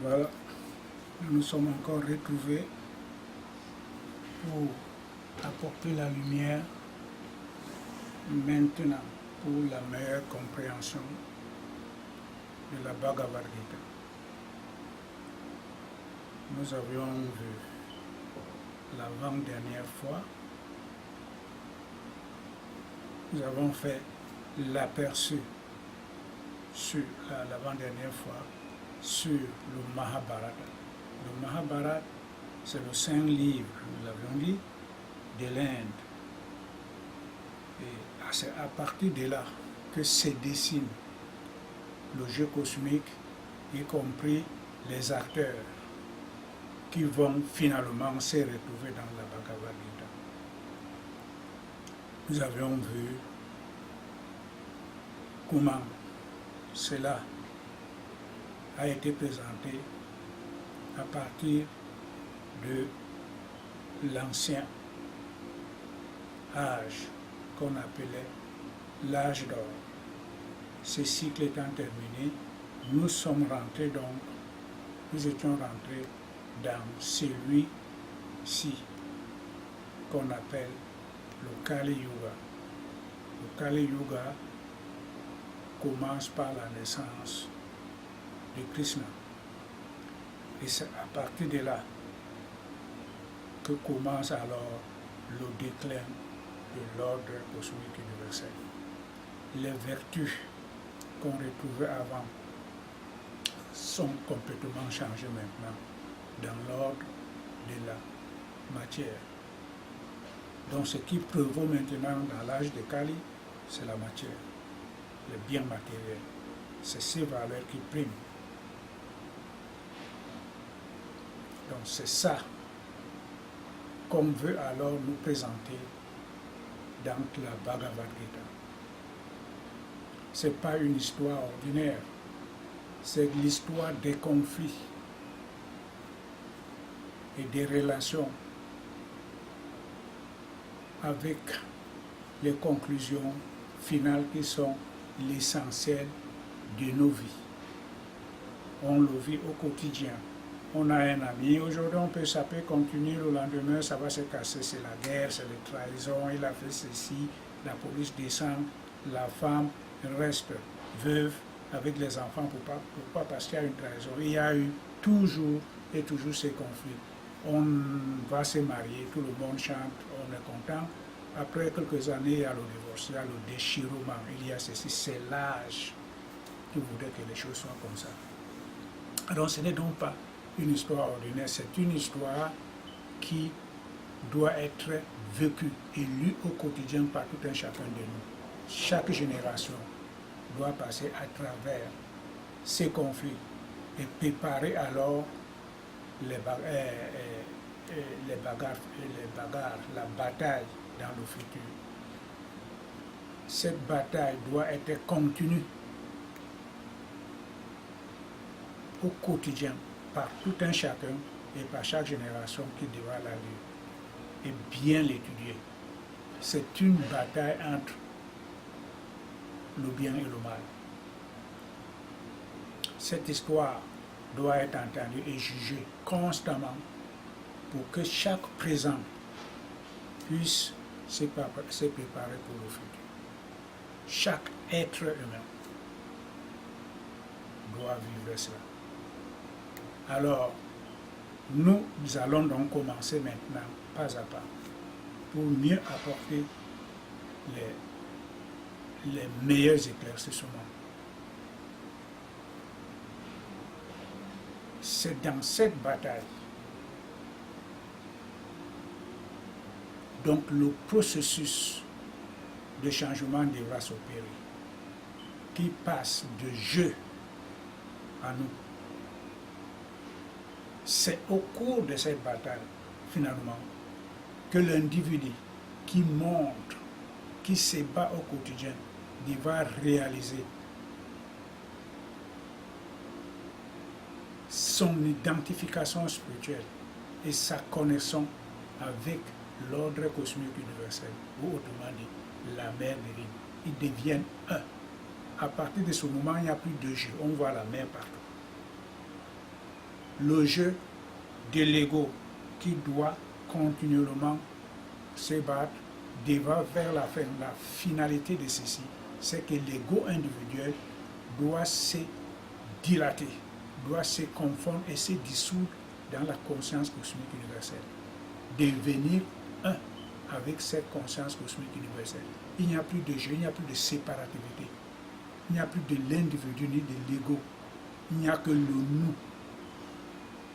Voilà, nous nous sommes encore retrouvés pour apporter la lumière maintenant pour la meilleure compréhension de la Bhagavad Gita. Nous avions vu l'avant-dernière fois, nous avons fait l'aperçu sur l'avant-dernière fois sur le Mahabharata. Le Mahabharata, c'est le saint livre, nous l'avions dit, de l'Inde. Et c'est à partir de là que se dessine le jeu cosmique, y compris les acteurs qui vont finalement se retrouver dans la Bhagavad Gita. Nous avions vu comment cela a été présenté à partir de l'ancien âge qu'on appelait l'âge d'or. Ce cycle étant terminé, nous sommes rentrés donc, nous étions rentrés dans celui-ci qu'on appelle le Kali Yuga. Le Kali Yuga commence par la naissance de Krishna. Et c'est à partir de là que commence alors le déclin de l'ordre cosmique universel. Les vertus qu'on retrouvait avant sont complètement changées maintenant dans l'ordre de la matière. Donc ce qui prévaut maintenant dans l'âge de Kali, c'est la matière, le bien matériel. C'est ces valeurs qui priment. Donc c'est ça qu'on veut alors nous présenter dans la Bhagavad Gita. Ce n'est pas une histoire ordinaire, c'est l'histoire des conflits et des relations avec les conclusions finales qui sont l'essentiel de nos vies. On le vit au quotidien. On a un ami, aujourd'hui on peut s'appeler, continuer, le lendemain ça va se casser, c'est la guerre, c'est la trahison, il a fait ceci, la police descend, la femme reste veuve avec les enfants. Pourquoi? Parce qu'il y a une trahison. Il y a eu toujours et toujours ces conflits. On va se marier, tout le monde chante, on est content. Après quelques années, il y a le divorce, il y a le déchirement, il y a ceci, c'est l'âge qui voudrait que les choses soient comme ça. Alors ce n'est donc pas une histoire ordinaire, c'est une histoire qui doit être vécue et lue au quotidien par tout un chacun de nous. Chaque génération doit passer à travers ces conflits et préparer alors les bagarres, la bataille dans le futur. Cette bataille doit être continue au quotidien par tout un chacun et par chaque génération qui devra la lire et bien l'étudier. C'est une bataille entre le bien et le mal. Cette histoire doit être entendue et jugée constamment pour que chaque présent puisse se préparer pour le futur. Chaque être humain doit vivre cela. Alors, nous allons donc commencer maintenant, pas à pas, pour mieux apporter les meilleurs éclaircissements. C'est dans cette bataille, donc le processus de changement devra s'opérer, qui passe de jeu à nous. C'est au cours de cette bataille, finalement, que l'individu qui montre, qui se bat au quotidien, devra réaliser son identification spirituelle et sa connexion avec l'ordre cosmique universel, ou autrement dit, la mer divine. Ils deviennent un. À partir de ce moment, il n'y a plus de jeu. On voit la mer partout. le jeu de l'ego qui doit continuellement se battre devant vers la fin. La finalité de ceci, c'est que l'ego individuel doit se dilater, doit se confondre et se dissoudre dans la conscience cosmique universelle. Devenir un avec cette conscience cosmique universelle. Il n'y a plus de jeu, il n'y a plus de séparativité. Il n'y a plus de l'individu ni de l'ego. Il n'y a que le nous,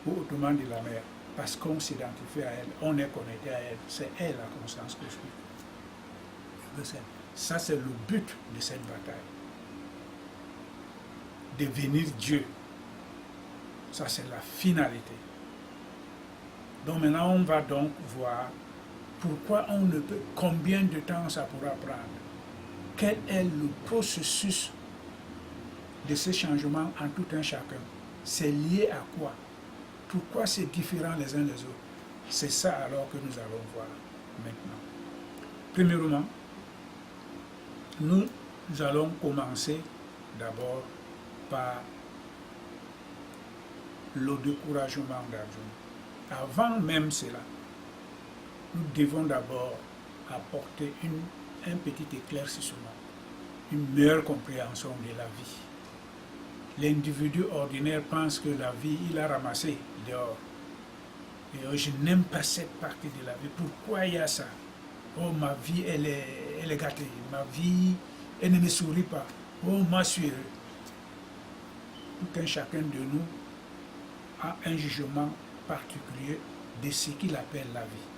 ou autrement de la mère, parce qu'on s'identifie à elle, on est connecté à elle. C'est elle la conscience cosmique. Ça, c'est le but de cette bataille. Devenir Dieu. Ça, c'est la finalité. Donc maintenant, on va donc voir pourquoi on ne peut, combien de temps ça pourra prendre, quel est le processus de ces changements en tout un chacun. C'est lié à quoi? Pourquoi c'est différent les uns des autres? C'est ça alors que nous allons voir maintenant. Premièrement, nous allons commencer d'abord par le découragement d'Arjuna. Avant même cela, nous devons d'abord apporter un petit éclaircissement, une meilleure compréhension de la vie. L'individu ordinaire pense que la vie, il a ramassé dehors. Et je n'aime pas cette partie de la vie. Pourquoi il y a ça? Oh, ma vie, elle est gâtée. Ma vie, elle ne me sourit pas. Oh, moi, je suis heureux. Tout un chacun de nous a un jugement particulier de ce qu'il appelle la vie.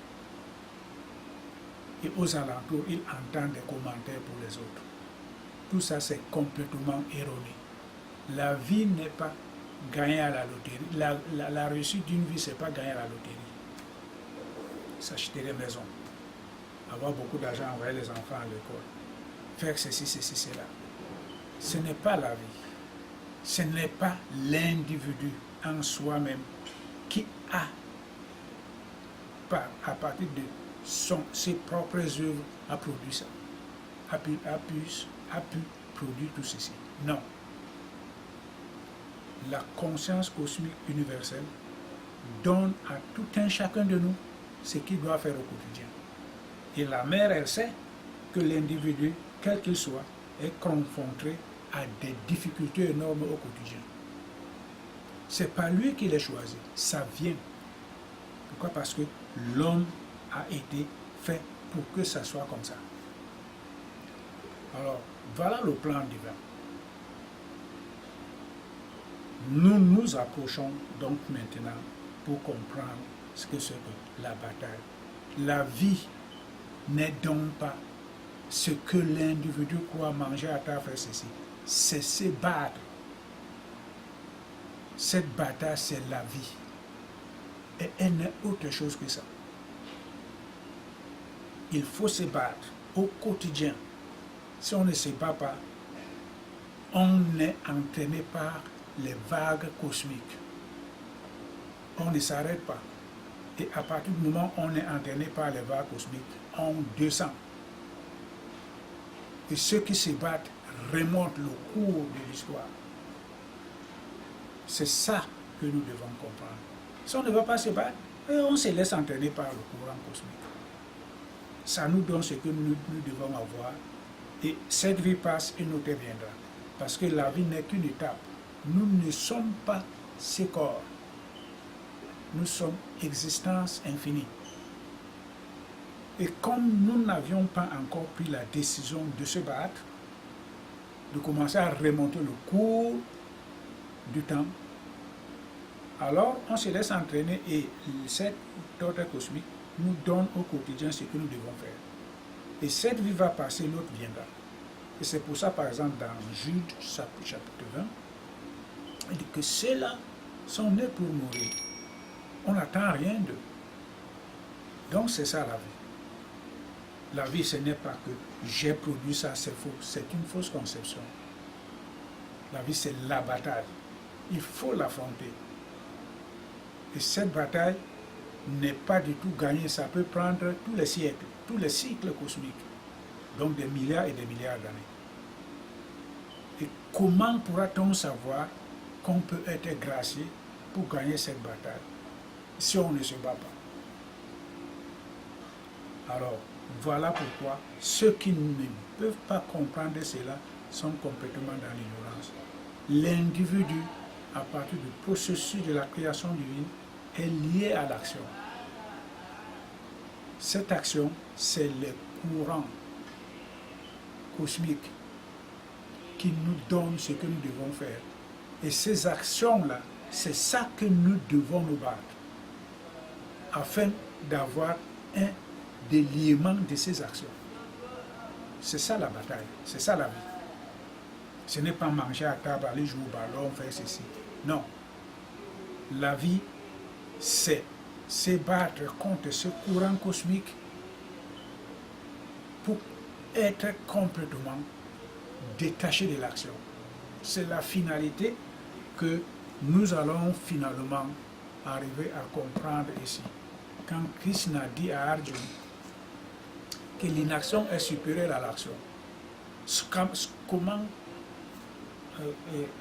Et aux alentours, il entend des commentaires pour les autres. Tout ça, c'est complètement erroné. La vie n'est pas gagnée à la loterie. La réussite d'une vie, ce n'est pas gagner à la loterie. S'acheter des maisons, avoir beaucoup d'argent, envoyer les enfants à l'école, faire ceci, cela. Ce n'est pas la vie. Ce n'est pas l'individu en soi-même qui a, à partir de ses propres œuvres, a produit ça, a pu produire tout ceci. Non. La conscience cosmique universelle donne à tout un chacun de nous ce qu'il doit faire au quotidien. Et la mère, elle sait que l'individu, quel qu'il soit, est confronté à des difficultés énormes au quotidien. C'est pas lui qui les choisi, ça vient. Pourquoi? Parce que l'homme a été fait pour que ça soit comme ça. Alors, voilà le plan divin. Nous nous approchons donc maintenant pour comprendre ce que c'est que la bataille. La vie n'est donc pas ce que l'individu croit manger à table, faire ceci. C'est se battre. Cette bataille, c'est la vie. Et elle n'est autre chose que ça. Il faut se battre au quotidien. Si on ne se bat pas, on est entraîné par les vagues cosmiques. On ne s'arrête pas. Et à partir du moment où on est entraîné par les vagues cosmiques, on descend. Et ceux qui se battent remontent le cours de l'histoire. C'est ça que nous devons comprendre. Si on ne va pas se battre, on se laisse entraîner par le courant cosmique. Ça nous donne ce que nous devons avoir. Et cette vie passe, une autre viendra. Parce que la vie n'est qu'une étape. Nous ne sommes pas ces corps. Nous sommes existence infinie. Et comme nous n'avions pas encore pris la décision de se battre, de commencer à remonter le cours du temps, alors on se laisse entraîner et cet ordre cosmique nous donne au quotidien ce que nous devons faire. Et cette vie va passer, l'autre viendra. Et c'est pour ça, par exemple, dans Jude, chapitre 20, il dit que ceux-là sont nés pour mourir. On n'attend rien d'eux. Donc c'est ça la vie. La vie, ce n'est pas que j'ai produit ça, c'est faux. C'est une fausse conception. La vie, c'est la bataille. Il faut l'affronter. Et cette bataille n'est pas du tout gagnée. Ça peut prendre tous les siècles, tous les cycles cosmiques. Donc des milliards et des milliards d'années. Et comment pourra-t-on savoir qu'on peut être gracié pour gagner cette bataille si on ne se bat pas? Alors, voilà pourquoi ceux qui ne peuvent pas comprendre cela sont complètement dans l'ignorance. L'individu, à partir du processus de la création divine, est lié à l'action. Cette action, c'est les courants cosmiques qui nous donnent ce que nous devons faire. Et ces actions-là, c'est ça que nous devons nous battre, afin d'avoir un déliement de ces actions. C'est ça la bataille, c'est ça la vie. Ce n'est pas manger à table, aller jouer au ballon, faire ceci. Non. La vie, c'est se battre contre ce courant cosmique pour être complètement détaché de l'action. C'est la finalité que nous allons finalement arriver à comprendre ici. Quand Krishna dit à Arjuna que l'inaction est supérieure à l'action, comment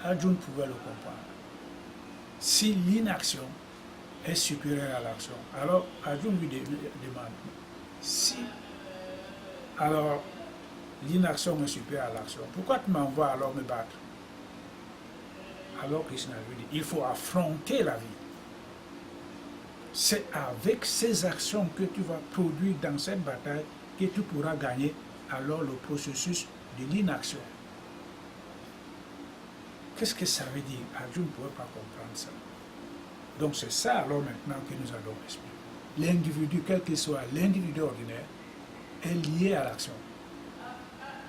Arjuna pouvait le comprendre? Si l'inaction est supérieure à l'action, alors Arjuna lui demande, si alors l'inaction est supérieure à l'action, pourquoi tu m'envoies alors me battre? Alors Krishna lui dit, il faut affronter la vie. C'est avec ces actions que tu vas produire dans cette bataille que tu pourras gagner alors le processus de l'inaction. Qu'est-ce que ça veut dire? Arjuna ne pouvait pas comprendre ça. Donc c'est ça alors maintenant que nous allons expliquer. L'individu, quel que soit l'individu ordinaire, est lié à l'action.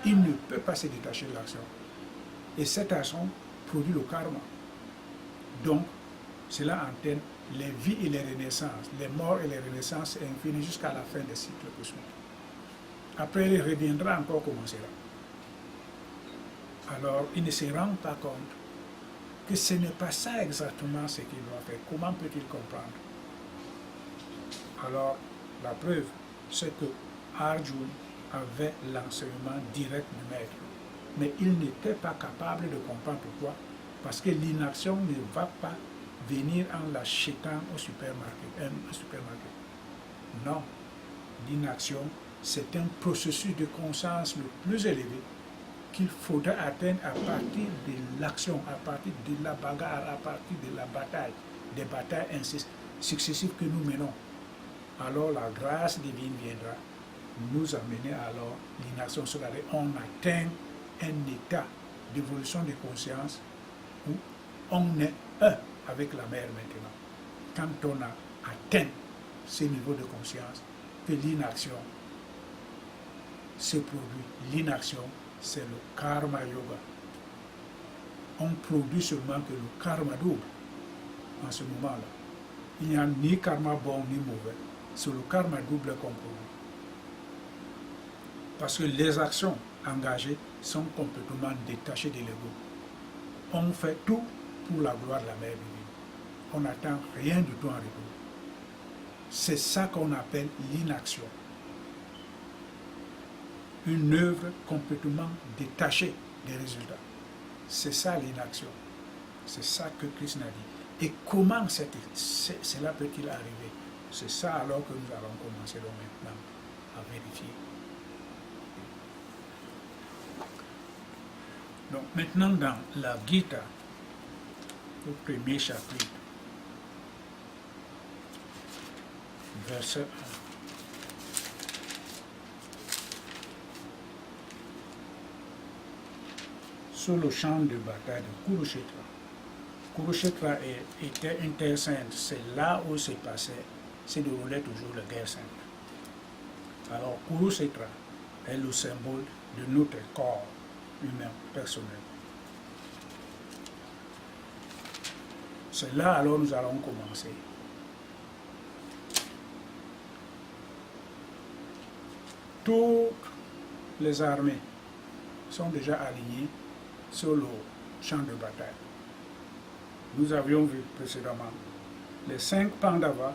Il ne peut pas se détacher de l'action. Et cette action produit le karma. Donc, cela entraîne les vies et les renaissances, les morts et les renaissances infinies jusqu'à la fin des cycles cosmiques. Après, il reviendra encore comme cela. Alors, il ne se rend pas compte que ce n'est pas ça exactement ce qu'il doit faire. Comment peut-il comprendre? Alors, la preuve, c'est que Arjuna avait l'enseignement direct du maître. Mais il n'était pas capable de comprendre pourquoi. Parce que l'inaction ne va pas venir en l'achetant au supermarché. Non. L'inaction, c'est un processus de conscience le plus élevé qu'il faudra atteindre à partir de l'action, à partir de la bagarre, à partir de la bataille, des batailles successives que nous menons. Alors la grâce divine viendra nous amener alors l'inaction, c'est-à-dire on atteint un état d'évolution de conscience où on est un avec la mère maintenant. Quand on a atteint ce niveau de conscience, que l'inaction se produit. L'inaction, c'est le karma yoga. On produit seulement que le karma double en ce moment-là. Il n'y a ni karma bon ni mauvais. C'est le karma double qu'on produit. Parce que les actions engagées sont complètement détachées de l'ego. On fait tout pour la gloire de la mère divine. On n'attend rien du tout en retour. C'est ça qu'on appelle l'inaction. Une œuvre complètement détachée des résultats. C'est ça l'inaction. C'est ça que Krishna dit. Et comment cela peut-il arriver? C'est ça alors que nous allons commencer donc maintenant à vérifier. Donc maintenant dans la Gita, au premier chapitre, verset 1. Sur le champ de bataille de Kurukshetra. Kurukshetra était une terre sainte, c'est là où se déroulait toujours la guerre sainte. Alors Kurukshetra est le symbole de notre corps humain personnel. C'est là alors nous allons commencer. Toutes les armées sont déjà alignées sur le champ de bataille. Nous avions vu précédemment les 5 Pandavas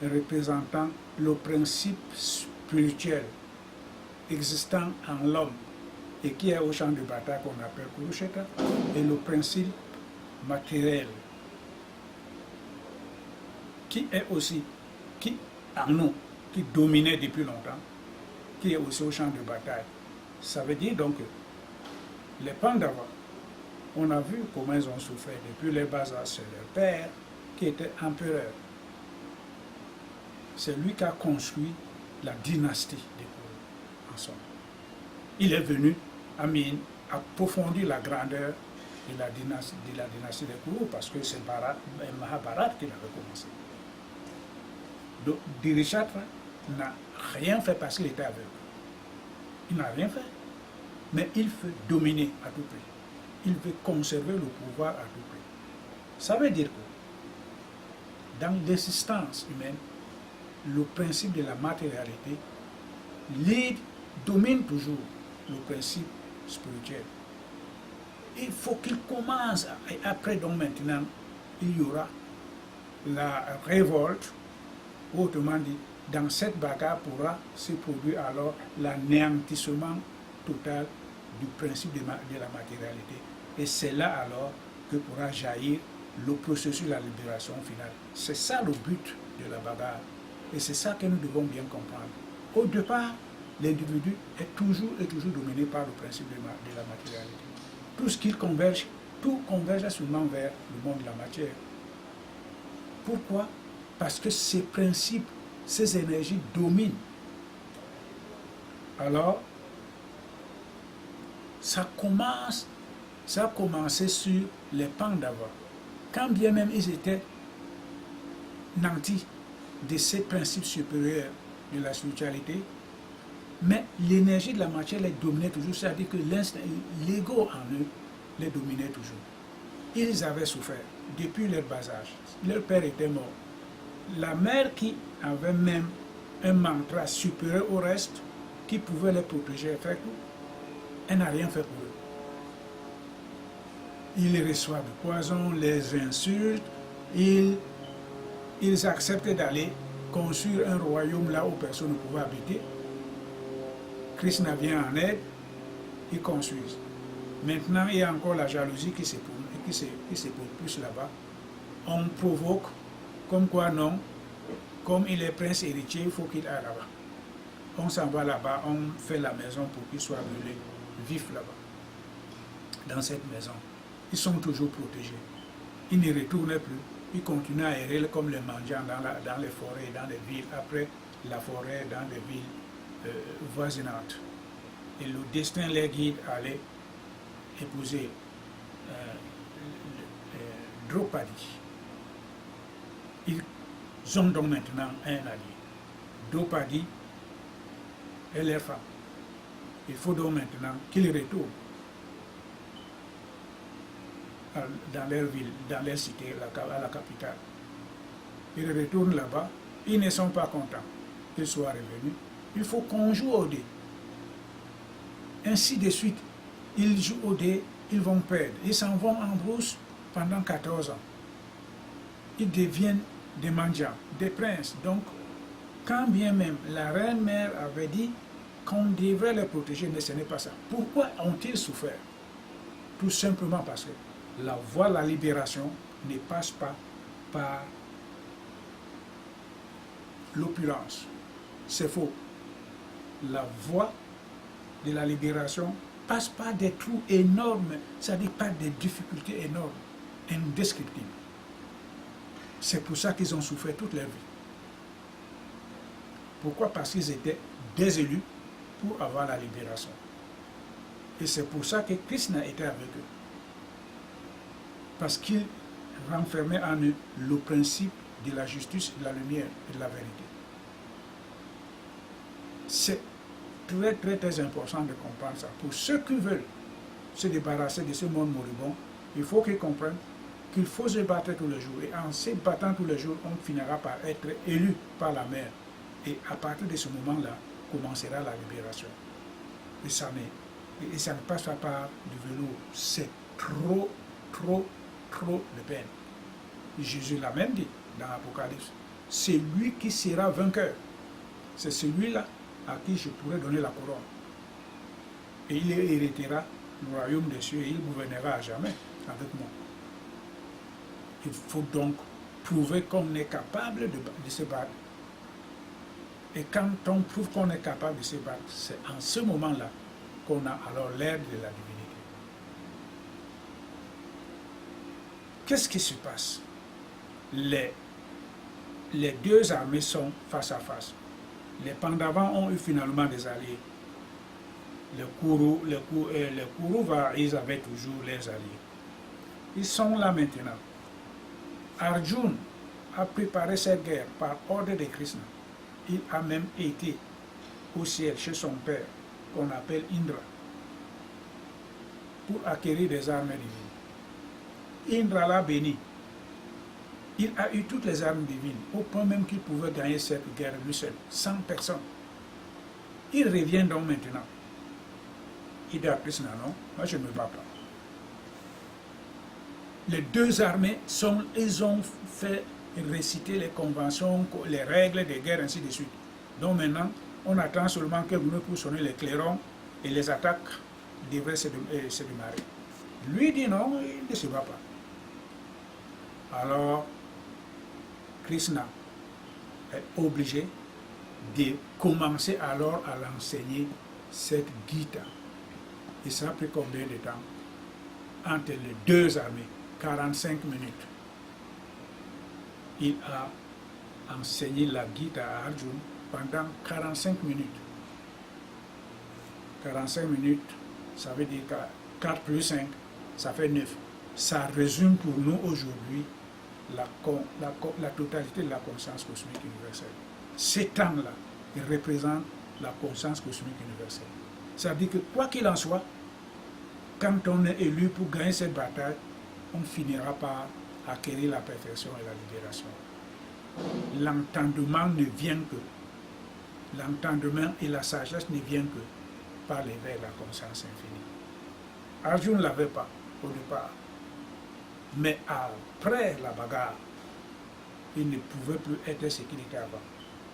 représentant le principe spirituel existant en l'homme et qui est au champ de bataille qu'on appelle Kurukshetra, et le principe matériel qui est aussi, qui en nous, qui dominait depuis longtemps, qui est aussi au champ de bataille. Ça veut dire donc que les Pandavas, on a vu comment ils ont souffert depuis les bas âges. C'est leur père qui était empereur. C'est lui qui a construit la dynastie des Kourous ensemble. Il est venu approfondir la grandeur de la dynastie des Kourous parce que c'est Mahabharata qui l'avait commencé. Donc, Dhirishatra n'a rien fait parce qu'il était aveugle. Il n'a rien fait. Mais il veut dominer à tout prix. Il veut conserver le pouvoir à tout prix. Ça veut dire que dans l'existence humaine, le principe de la matérialité domine toujours le principe spirituel. Il faut qu'il commence, et après donc maintenant, il y aura la révolte, autrement dit, dans cette bagarre pourra se produire alors l'anéantissement total du principe de la matérialité. Et c'est là alors que pourra jaillir le processus de la libération finale. C'est ça le but de la bagarre. Et c'est ça que nous devons bien comprendre. Au départ, l'individu est toujours dominé par le principe de la matérialité. Tout ce qui converge, tout converge seulement vers le monde de la matière. Pourquoi? Parce que ces principes, ces énergies dominent. Alors, ça a commencé sur les Pandavas. Quand bien même ils étaient nantis de ces principes supérieurs de la spiritualité, mais l'énergie de la matière les dominait toujours, c'est-à-dire que l'ego en eux les dominait toujours. Ils avaient souffert depuis leur bas âge. Leur père était mort. La mère qui avait même un mantra supérieur au reste, qui pouvait les protéger et faire tout, elle n'a rien fait pour eux. Ils reçoivent du poison, les insultes, ils acceptent d'aller construire un royaume là où personne ne pouvait habiter. Krishna vient en aide, ils construisent. Maintenant, il y a encore la jalousie qui se propulse là-bas. On provoque, comme quoi non, comme il est prince héritier, il faut qu'il aille là-bas. On s'en va là-bas, on fait la maison pour qu'il soit brûlé, vif là-bas. Dans cette maison, ils sont toujours protégés. Ils ne retournent plus. Ils continuent à errer comme les mendiants dans les forêts, dans les villes, après la forêt, dans les villes voisinantes. Et le destin les guide à aller épouser Draupadi. Ils ont donc maintenant un allié. Draupadi est leur femme. Il faut donc maintenant qu'ils retournent dans leur ville, dans leur cité, à la capitale. Ils retournent là-bas, ils ne sont pas contents qu'ils soient revenus. Il faut qu'on joue au dé. Ainsi de suite, ils jouent au dé, ils vont perdre. Ils s'en vont en brousse pendant 14 ans. Ils deviennent des mendiants, des princes. Donc, quand bien même la reine-mère avait dit qu'on devrait les protéger, mais ce n'est pas ça. Pourquoi ont-ils souffert? Tout simplement parce que la voie de la libération ne passe pas par l'opulence. C'est faux. La voie de la libération passe par des trous énormes, c'est-à-dire par des difficultés énormes, indescriptibles. C'est pour ça qu'ils ont souffert toute leur vie. Pourquoi? Parce qu'ils étaient désélus pour avoir la libération. Et c'est pour ça que Krishna était avec eux. Parce qu'il renfermait en eux le principe de la justice, de la lumière et de la vérité. C'est très important de comprendre ça. Pour ceux qui veulent se débarrasser de ce monde moribond, il faut qu'ils comprennent qu'il faut se battre tous les jours. Et en se battant tous les jours, on finira par être élu par la mère. Et à partir de ce moment-là, commencera la libération. Et ça ne passe pas par du velours. C'est trop de peine. Jésus l'a même dit dans l'Apocalypse. C'est lui qui sera vainqueur. C'est celui-là à qui je pourrai donner la couronne. Et il héritera le royaume des cieux et il gouvernera à jamais avec moi. Il faut donc prouver qu'on est capable de se battre. Et quand on prouve qu'on est capable de se battre, c'est en ce moment-là qu'on a alors l'aide de la divinité. Qu'est-ce qui se passe? Les deux armées sont face à face. Les Pandavas ont eu finalement des alliés. Les Kourous, ils avaient toujours leurs alliés. Ils sont là maintenant. Arjuna a préparé cette guerre par ordre de Krishna. Il a même été au ciel chez son père, qu'on appelle Indra, pour acquérir des armes divines. Indra l'a béni. Il a eu toutes les armes divines, au point même qu'il pouvait gagner cette guerre lui seul, sans personne. Il revient donc maintenant. Il dit à Krishna, non, moi je ne me bats pas. Les deux armées, ils ont fait réciter les conventions, les règles des guerres, ainsi de suite. Donc maintenant, on attend seulement que vous pour sonner les clairons et les attaques devraient se démarrer. Lui dit non, il ne se bat pas. Alors, Krishna est obligé de commencer alors à l'enseigner cette Gita. Et ça a pris combien de temps? Entre les deux armées, 45 minutes. Il a enseigné la Gita à Arjuna pendant 45 minutes. 45 minutes, ça veut dire que 4 plus 5, ça fait 9. Ça résume pour nous aujourd'hui la totalité de la conscience cosmique universelle. Ces temps-là, ils représentent la conscience cosmique universelle. Ça veut dire que quoi qu'il en soit, quand on est élu pour gagner cette bataille, on finira par acquérir la perfection et la libération. L'entendement ne vient que, l'entendement et la sagesse ne viennent que par l'éveil de la conscience infinie. Arjuna ne l'avait pas au départ. Mais après la bagarre, il ne pouvait plus être ce qu'il était avant.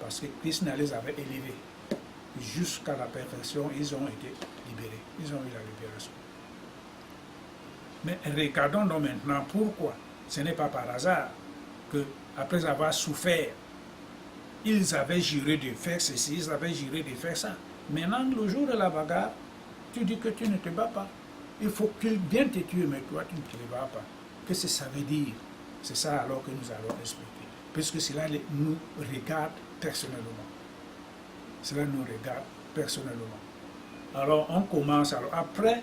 Parce que Krishna les avait élevés. Jusqu'à la perfection, ils ont été libérés. Ils ont eu la libération. Mais regardons donc maintenant pourquoi. Ce n'est pas par hasard que, après avoir souffert, ils avaient juré de faire ceci, ils avaient juré de faire ça. Maintenant, le jour de la bagarre, tu dis que tu ne te bats pas. Il faut qu'il vienne te tuer, mais toi, tu ne te bats pas. Qu'est-ce que ça veut dire? C'est ça alors que nous allons expliquer. Puisque cela nous regarde personnellement. Cela nous regarde personnellement. Alors, on commence. Alors, après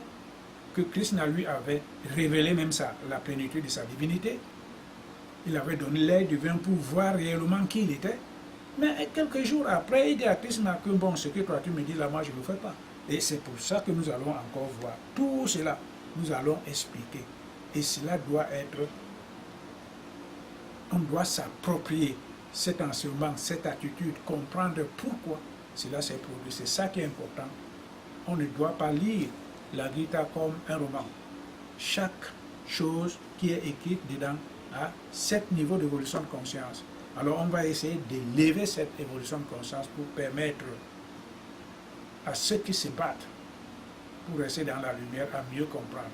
que Krishna lui avait révélé même ça, la plénitude de sa divinité, il avait donné l'air divin pour voir réellement qui il était. Mais quelques jours après, il dit à Krishna que bon, ce que toi tu me dis là, moi je ne le fais pas. Et c'est pour ça que nous allons encore voir tout cela. Nous allons expliquer. Et cela doit être, on doit s'approprier cet enseignement, cette attitude, comprendre pourquoi cela s'est produit. C'est ça qui est important. On ne doit pas lire la Gita comme un roman. Chaque chose qui est écrite dedans a 7 niveaux d'évolution de conscience. Alors on va essayer d'élever cette évolution de conscience pour permettre à ceux qui se battent pour rester dans la lumière à mieux comprendre.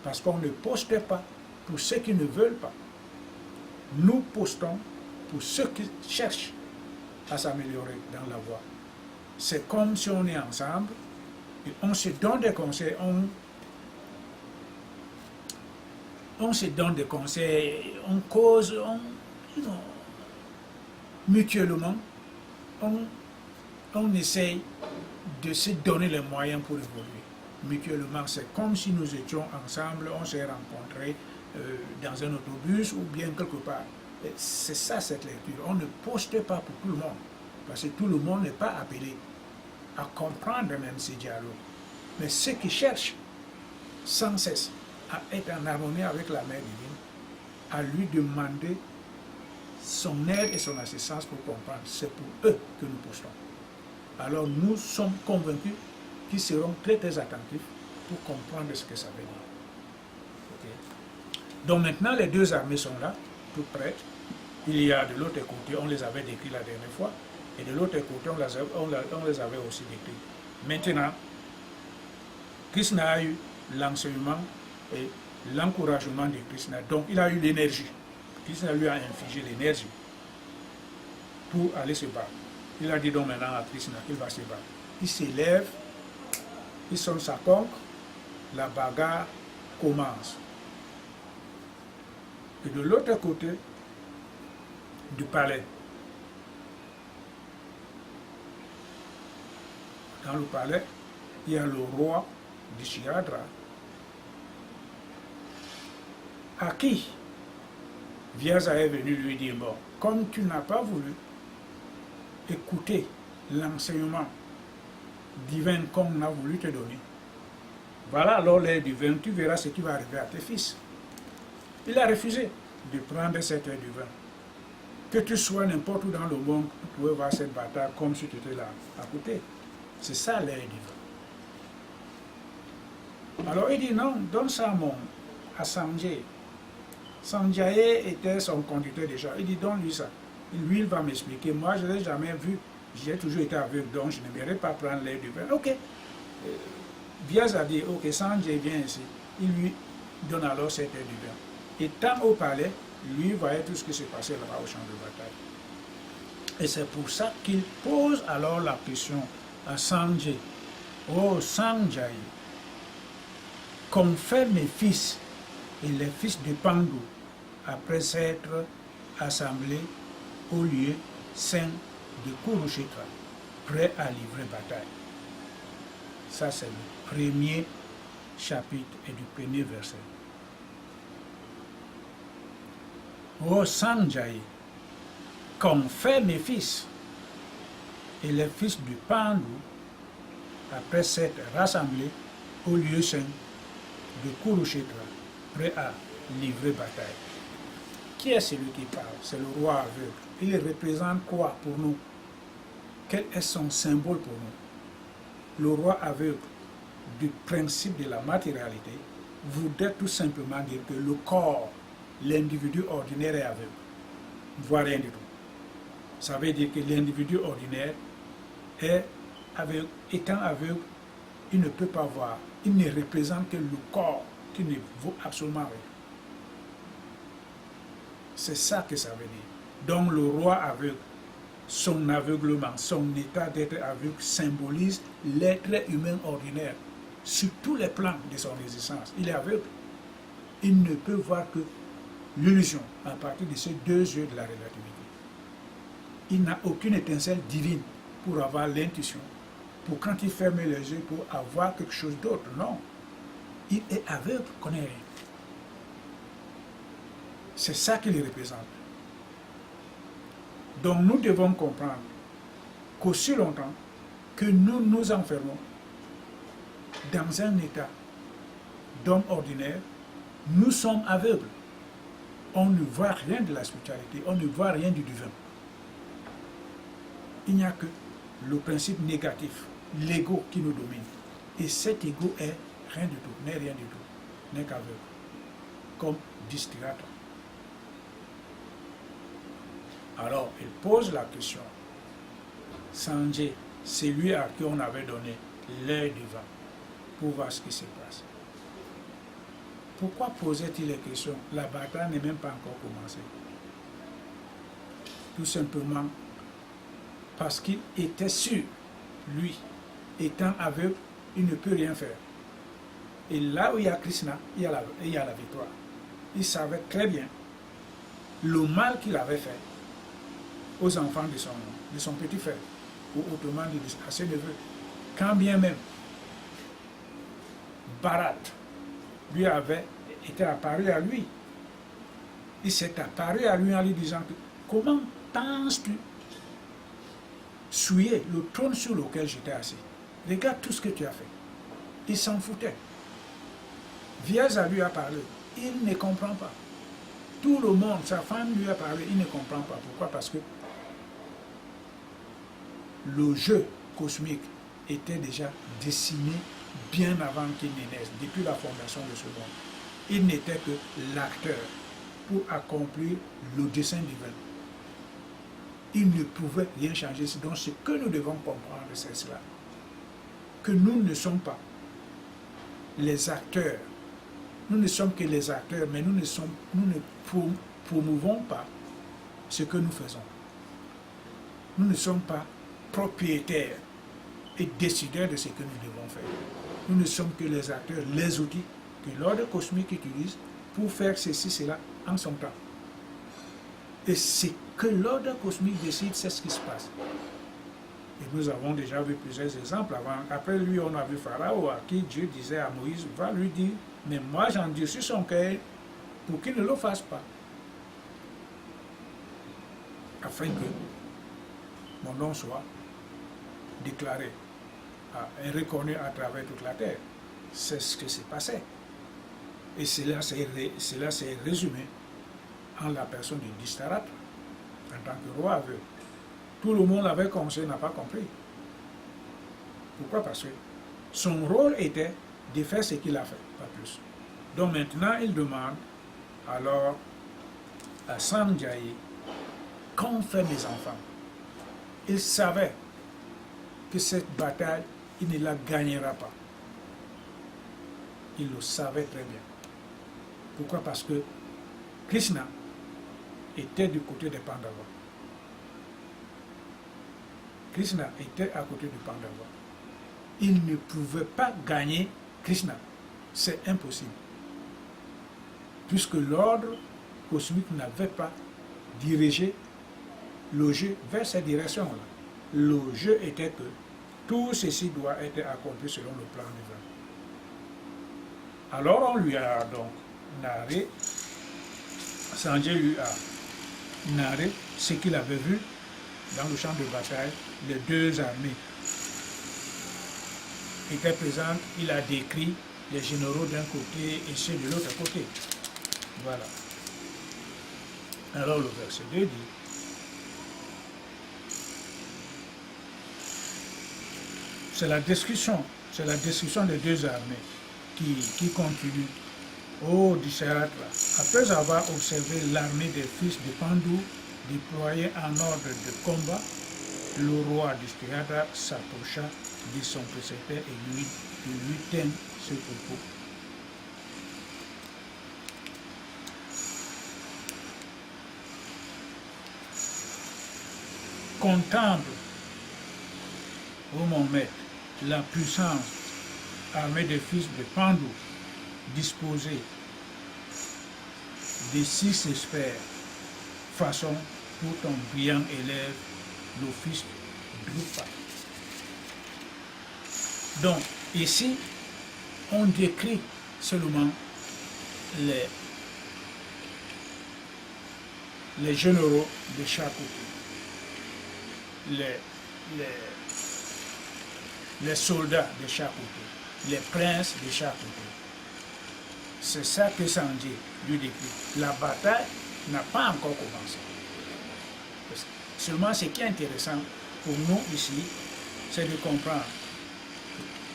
Parce qu'on ne poste pas pour ceux qui ne veulent pas. Nous postons pour ceux qui cherchent à s'améliorer dans la voie. C'est comme si on est ensemble et on se donne des conseils, on se donne des conseils, on cause, mutuellement, on essaye de se donner les moyens pour évoluer. Mutuellement, c'est comme si nous étions ensemble, on s'est rencontrés dans un autobus ou bien quelque part. C'est ça cette lecture. On ne poste pas pour tout le monde, parce que tout le monde n'est pas appelé à comprendre même ces dialogues. Mais ceux qui cherchent sans cesse à être en harmonie avec la Mère divine, à lui demander son aide et son assistance pour comprendre. C'est pour eux que nous postons. Alors nous sommes convaincus qu'ils seront très très attentifs pour comprendre ce que ça veut dire. Okay. Donc maintenant les deux armées sont là, toutes prêtes. Il y a de l'autre côté, on les avait décrits la dernière fois, et de l'autre côté, on les avait aussi décrits. Maintenant, Krishna a eu l'enseignement et l'encouragement de Krishna, donc il a eu l'énergie. Krishna lui a infligé l'énergie pour aller se battre. Il a dit donc maintenant à Krishna qu'il va se battre. Il s'élève, il sonne sa conque, la bagarre commence. Et de l'autre côté du palais, dans le palais, il y a le roi du Shiradra, à qui Vyasa est venu lui dire, bon, comme tu n'as pas voulu écouter l'enseignement divin qu'on a voulu te donner, voilà alors l'air divin, tu verras ce qui va arriver à tes fils. Il a refusé de prendre cette air divin. Que tu sois n'importe où dans le monde, tu pouvais voir cette bataille comme si tu étais là, à côté. C'est ça l'air divin. Alors il dit non, donne ça à Sanjay. Sanjay était son conducteur déjà. Il dit donne-lui ça. Lui, il va m'expliquer. Moi, je ne l'ai jamais vu. J'ai toujours été aveugle, donc je ne viendrai pas prendre l'air du vin. Ok. Vyasa dit, ok, Sanjay vient ici. Il lui donne alors cet air du vin. Et tant au palais, lui voyait tout ce qui se passait là-bas au champ de bataille. Et c'est pour ça qu'il pose alors la question à Sanjay. Oh Sanjay, qu'ont fait mes fils et les fils de Pandu après s'être assemblés au lieu saint de Kurukshetra, prêts à livrer bataille. Ça c'est le premier chapitre et du premier verset. Ô Sanjay, qu'ont fait mes fils et les fils du Pandu après s'être rassemblés au lieu saint de Kurukshetra, prêt à livrer bataille. Qui est celui qui parle? C'est le roi aveugle. Il représente quoi pour nous? Quel est son symbole pour nous? Le roi aveugle du principe de la matérialité voudrait tout simplement dire que le corps, l'individu ordinaire est aveugle, ne voit rien du tout. Ça veut dire que l'individu ordinaire est aveugle, étant aveugle, il ne peut pas voir, il ne représente que le corps qui ne vaut absolument rien. C'est ça que ça veut dire. Donc le roi aveugle, son aveuglement, son état d'être aveugle symbolise l'être humain ordinaire sur tous les plans de son existence. Il est aveugle. Il ne peut voir que l'illusion à partir de ces deux yeux de la relativité. Il n'a aucune étincelle divine pour avoir l'intuition, pour quand il ferme les yeux pour avoir quelque chose d'autre. Non. Il est aveugle, il ne connaît rien. C'est ça qu'il représente. Donc nous devons comprendre qu'aussi longtemps que nous nous enfermons dans un état d'homme ordinaire, nous sommes aveugles. On ne voit rien de la spiritualité, on ne voit rien du divin. Il n'y a que le principe négatif, l'ego qui nous domine. Et cet ego est rien du tout, n'est rien du tout, n'est qu'aveugle, comme dit Stirata. Alors, il pose la question. Sanjay, c'est lui à qui on avait donné l'air divin pour voir ce qui se passe. Pourquoi posait-il les questions? La bataille n'est même pas encore commencée. Tout simplement parce qu'il était sûr, lui, étant aveugle, il ne peut rien faire. Et là où il y a Krishna, il y a la victoire. Il savait très bien le mal qu'il avait fait aux enfants de son petit frère, ou autrement dit à ses neveux. Quand bien même Bharat lui avait été apparu à lui, il s'est apparu à lui en lui disant que comment penses-tu souiller le trône sur lequel j'étais assis? Regarde tout ce que tu as fait. Il s'en foutait. Vyasa lui a parlé, il ne comprend pas. Tout le monde, sa femme lui a parlé, il ne comprend pas. Pourquoi? Parce que le jeu cosmique était déjà dessiné bien avant qu'il ne naisse, depuis la fondation de ce monde. Il n'était que l'acteur pour accomplir le dessein divin. Il ne pouvait rien changer. Donc ce que nous devons comprendre, c'est cela. Que nous ne sommes pas les acteurs. Nous ne sommes que les acteurs, mais nous ne promouvons pas ce que nous faisons. Nous ne sommes pas propriétaires et décideurs de ce que nous devons faire. Nous ne sommes que les acteurs, les outils que l'ordre cosmique utilise pour faire ceci, cela en son temps. Et ce que l'ordre cosmique décide, c'est ce qui se passe. Et nous avons déjà vu plusieurs exemples avant. Après lui, on a vu Pharaon, à qui Dieu disait à Moïse, va lui dire, mais moi j'endurcis son cœur pour qu'il ne le fasse pas. Afin que mon nom soit déclaré et reconnu à travers toute la terre. C'est ce qui s'est passé. Et cela s'est résumé en la personne de Distarate, en tant que roi aveugle. Tout le monde avait compris, n'a pas compris. Pourquoi? Parce que son rôle était de faire ce qu'il a fait, pas plus. Donc maintenant, il demande alors à Sanjay, qu'ont fait mes enfants? Il savait que cette bataille, il ne la gagnera pas. Il le savait très bien. Pourquoi? Parce que Krishna était du côté des Pandavas. Krishna était à côté du Pandava. Il ne pouvait pas gagner Krishna. C'est impossible. Puisque l'ordre cosmique n'avait pas dirigé le jeu vers cette direction-là. Le jeu était que tout ceci doit être accompli selon le plan divin. Alors on lui a donc narré, Sanjay lui a narré ce qu'il avait vu dans le champ de bataille. Les deux armées étaient présentes. Il a décrit les généraux d'un côté et ceux de l'autre côté. Voilà. Alors le verset 2 dit, c'est la description des deux armées qui continue. Oh, Disharatra, après avoir observé l'armée des fils de Pandu déployée en ordre de combat, le roi Disharatra s'approcha de son précepteur et lui tint ce propos. Contemple, ô mon maître, la puissance armée des fils de Pandu, disposée de 6 experts, façon pour ton brillant élève, le fils Drupa. Donc, ici, on décrit seulement les généraux de chaque côté, les soldats de chaque côté, les princes de chaque côté. C'est ça que Sanjay lui décrit. La bataille n'a pas encore commencé. Seulement, ce qui est intéressant pour nous ici, c'est de comprendre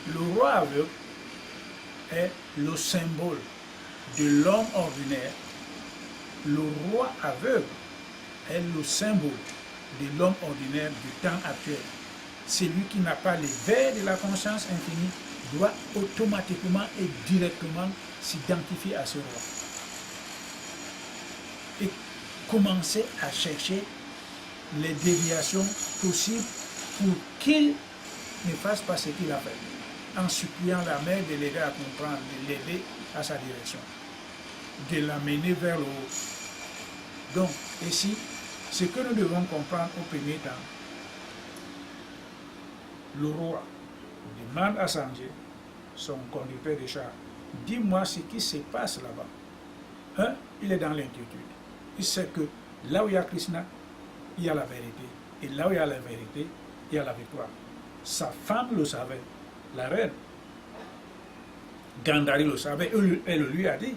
que le roi aveugle est le symbole de l'homme ordinaire. Le roi aveugle est le symbole de l'homme ordinaire du temps actuel. Celui qui n'a pas l'éveil de la conscience infinie doit automatiquement et directement s'identifier à ce roi et commencer à chercher les déviations possibles pour qu'il ne fasse pas ce qu'il a fait, en suppliant la mère de l'aider à comprendre, de l'aider à sa direction, de l'amener vers le haut. Donc, ici, ce que nous devons comprendre au premier temps, le roi demande à Sanjay, son conducteur de char, dis-moi ce qui se passe là-bas. Il est dans l'inquiétude. Il sait que là où il y a Krishna, il y a la vérité. Et là où il y a la vérité, il y a la victoire. Sa femme le savait, la reine. Gandhari le savait, elle lui a dit,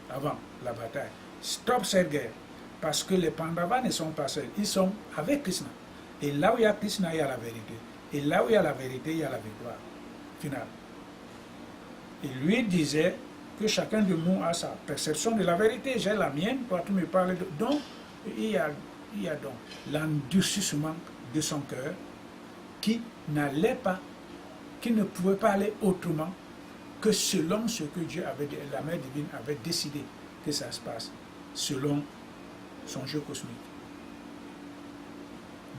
avant la bataille, stop cette guerre, parce que les Pandavas ne sont pas seuls, ils sont avec Krishna. Et là où il y a Krishna, il y a la vérité. Et là où il y a la vérité, il y a la victoire finale. Il lui disait que chacun de nous a sa perception de la vérité. J'ai la mienne, toi tu me parles de... Donc, il y a donc l'endurcissement de son cœur qui n'allait pas, qui ne pouvait pas aller autrement que selon ce que Dieu avait, la mère divine avait décidé que ça se passe, selon son jeu cosmique.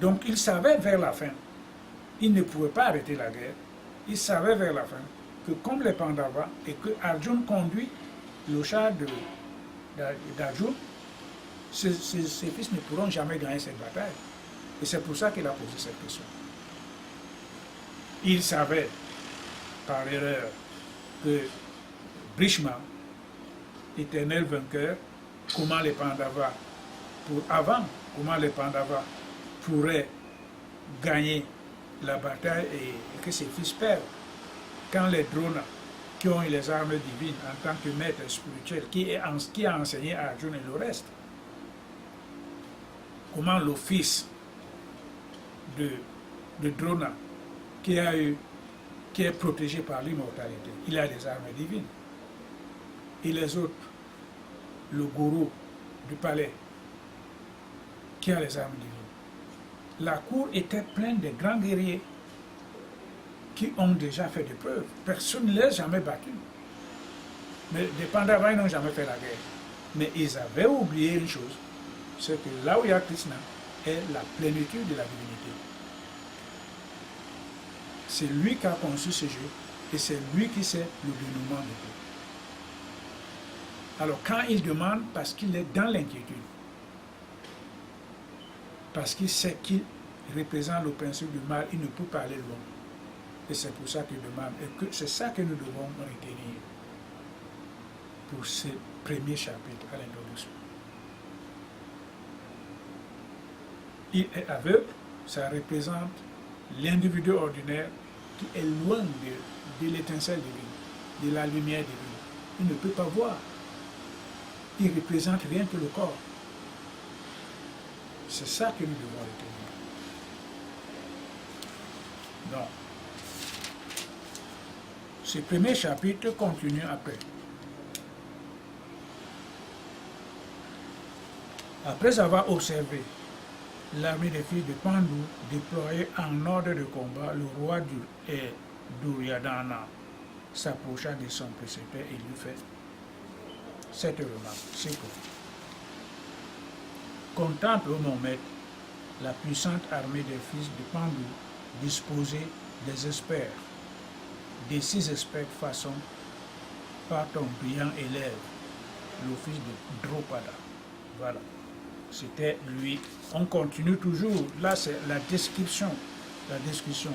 Donc il savait vers la fin, il ne pouvait pas arrêter la guerre, il savait vers la fin que comme les Pandavas et que Arjuna conduit le char d'Arjuna, ses fils ne pourront jamais gagner cette bataille. Et c'est pour ça qu'il a posé cette question. Il savait par erreur que Bhishma, éternel vainqueur, comment les Pandavas pourraient gagner la bataille et que ses fils perdent. Quand les Dronas, qui ont eu les armes divines en tant que maître spirituel, qui a enseigné à Arjuna et le reste, comment le fils de Drona, qui est protégé par l'immortalité, il a des armes divines. Et les autres, le gourou du palais, qui a les armes divines. La cour était pleine de grands guerriers qui ont déjà fait des preuves. Personne ne les a jamais battus. Mais les Pandavas n'ont jamais fait la guerre. Mais ils avaient oublié une chose, c'est que là où il y a Krishna est la plénitude de la divinité. C'est lui qui a conçu ce jeu et c'est lui qui sait le dénouement de tout. Alors quand il demande, parce qu'il est dans l'inquiétude, parce qu'il sait qu'il représente le principe du mal, il ne peut pas aller loin. Et c'est pour ça qu'il demande, et que c'est ça que nous devons retenir pour ce premier chapitre à l'introduction. Il est aveugle, ça représente l'individu ordinaire qui est loin de l'étincelle divine, de la lumière divine. Il ne peut pas voir. Il ne représente rien que le corps. C'est ça que nous devons retenir. Donc, ce premier chapitre continue après. Après avoir observé l'armée des filles de Pandu déployée en ordre de combat, le roi Duryodhana s'approcha de son précepteur et lui fait cette remarque. C'est quoi? Contemple, mon maître, la puissante armée des fils de Pandu disposée des experts, des 6 experts façon par ton brillant élève, le fils de Drupada. Voilà. C'était lui. On continue toujours. Là, c'est la description. La description.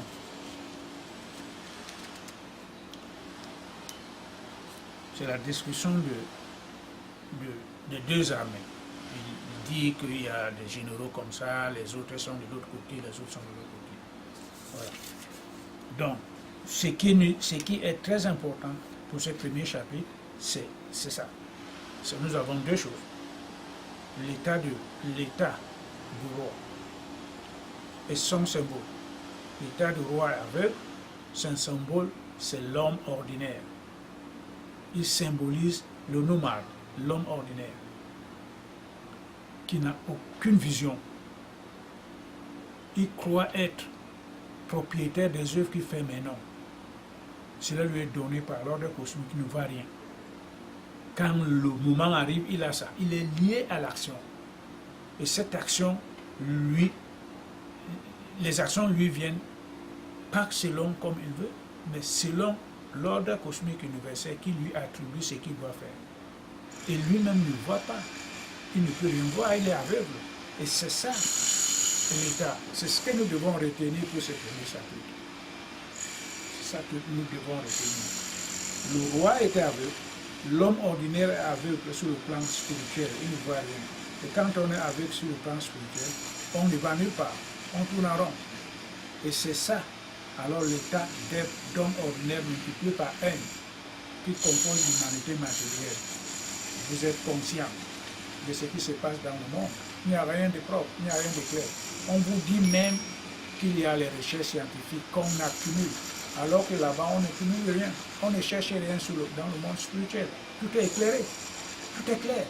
C'est la description de 2 armées. Il dit qu'il y a des généraux comme ça, les autres sont de l'autre côté, les autres sont de l'autre côté. Voilà. Donc, ce qui est très important pour ce premier chapitre, c'est ça. Nous avons 2 choses. L'état du roi et son symbole. L'état du roi est aveugle, son symbole, c'est l'homme ordinaire. Il symbolise le nomade, l'homme ordinaire, qui n'a aucune vision. Il croit être propriétaire des œuvres qu'il fait, mais non. Cela lui est donné par l'ordre cosmique qui ne voit rien. Quand le moment arrive, il a ça. Il est lié à l'action. Et cette action, les actions lui viennent pas selon comme il veut, mais selon l'ordre cosmique universel qui lui attribue ce qu'il doit faire. Et lui-même ne voit pas. Il ne peut rien voir, il est aveugle. Et c'est ça, l'état. C'est ce que nous devons retenir pour ce premier chapitre. C'est ça que nous devons retenir. Le roi était aveugle. L'homme ordinaire est aveugle sur le plan spirituel, il ne voit rien. Et quand on est aveugle sur le plan spirituel, on ne va nulle part, on tourne en rond. Et c'est ça, alors l'état d'homme ordinaire multiplié par n, qui compose l'humanité matérielle. Vous êtes conscient de ce qui se passe dans le monde. Il n'y a rien de propre, il n'y a rien de clair. On vous dit même qu'il y a les recherches scientifiques qu'on accumule. Alors que là-bas, on ne cumule rien. On ne cherche rien dans le monde spirituel. Tout est éclairé. Tout est clair.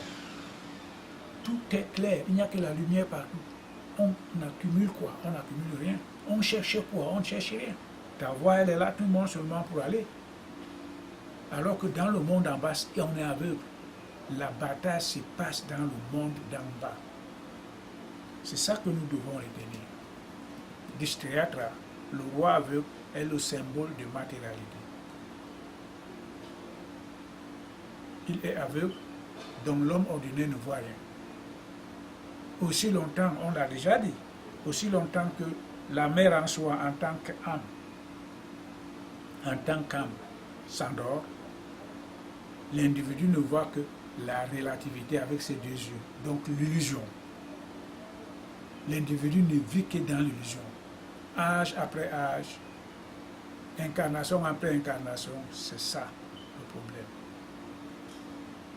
Tout est clair. Il n'y a que la lumière partout. On accumule quoi? On n'accumule rien. On cherche quoi? On ne cherche rien. Ta voix, elle est là, tout le monde seulement pour aller. Alors que dans le monde en bas, on est aveugle. La bataille se passe dans le monde d'en bas. C'est ça que nous devons retenir. Distrayatra, le roi aveugle, est le symbole de matérialité. Il est aveugle, donc l'homme ordinaire ne voit rien. Aussi longtemps, on l'a déjà dit, aussi longtemps que la mère en soi, en tant qu'âme, s'endort, l'individu ne voit que la relativité avec ses deux yeux, donc l'illusion. L'individu ne vit que dans l'illusion. Âge après âge, incarnation après incarnation, c'est ça le problème.